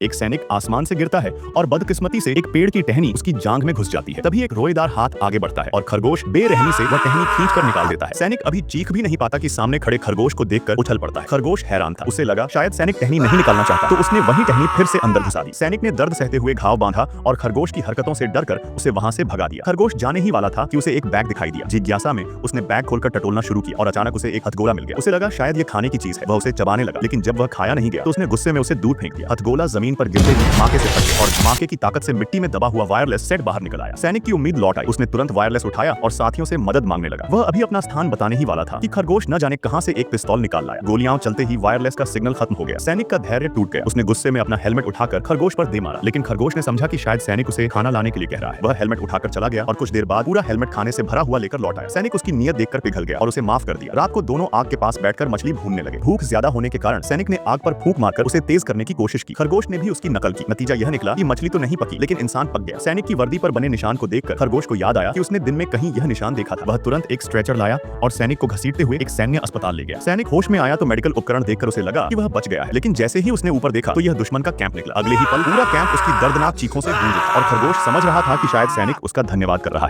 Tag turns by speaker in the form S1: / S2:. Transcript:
S1: एक सैनिक आसमान से गिरता है और बदकिस्मती से एक पेड़ की टहनी उसकी जांघ में घुस जाती है। तभी एक रोएदार हाथ आगे बढ़ता है और खरगोश बेरहमी से वह टहनी खींचकर निकाल देता है। सैनिक अभी चीख भी नहीं पाता कि सामने खड़े खरगोश को देखकर उछल पड़ता है। खरगोश हैरान था, उसे लगा शायद सैनिक टहनी नहीं निकालना चाहता, तो उसने वही टहनी फिर से अंदर घुसा दी। सैनिक ने दर्द सहते हुए घाव बांधा और खरगोश की हरकतों से डरकर उसे वहां से भगा दिया। खरगोश जाने ही वाला था कि उसे एक बैग दिखाई दिया। जिज्ञासा में उसने बैग खोलकर टटोलना शुरू किया और अचानक उसे एक हथगोला मिल गया। उसे लगा शायद ये खाने की चीज है, वह उसे चबाने लगा, लेकिन जब वह खाया नहीं गया तो उसने गुस्से में उसे दूर फेंक दिया। हथगोला जमीन पर गिरते ही धमाके से फट गया और धमाके की ताकत से मिट्टी में दबा हुआ वायरलेस सेट बाहर निकल आया। सैनिक की उम्मीद लौट आई, उसने तुरंत वायरलेस उठाया और साथियों से मदद मांगने लगा। वह अभी अपना स्थान बताने ही वाला था कि खरगोश न जाने कहां से एक पिस्तौल निकाल लाया। गोलियां चलते ही वायरलेस का सिग्नल खत्म हो गया। सैनिक का धैर्य टूट गया। उसने गुस्से में अपना हेलमेट उठाकर खरगोश पर दे मारा, लेकिन खरगोश ने समझा कि शायद सैनिक उसे खाना लाने के लिए कह रहा है। वह हेलमेट उठाकर चला गया और कुछ देर बाद पूरा हेलमेट खाने से भरा हुआ लेकर लौट आया। सैनिक उसकी नीयत देखकर पिघल गया और उसे माफ कर दिया। रात को दोनों आग के पास बैठकर मछली भूनने लगे। भूख ज्यादा होने के कारण सैनिक ने आग पर फूंक मारकर उसे तेज करने की कोशिश की। खरगोश ने भी उसकी नकल की। नतीजा यह निकला कि मछली तो नहीं पकी, लेकिन इंसान पक गया। सैनिक की वर्दी पर बने निशान को देखकर खरगोश को याद आया कि उसने दिन में कहीं यह निशान देखा था। वह तुरंत एक स्ट्रेचर लाया और सैनिक को घसीटते हुए एक सैन्य अस्पताल ले गया। सैनिक होश में आया तो मेडिकल उपकरण देखकर उसे लगा कि वह बच गया है, लेकिन जैसे ही उसने ऊपर देखा तो यह दुश्मन का कैंप निकला। अगले ही पल पूरा कैंप उसकी दर्दनाक चीखों से गूंज उठा और खरगोश समझ रहा था कि शायद सैनिक उसका धन्यवाद कर रहा है।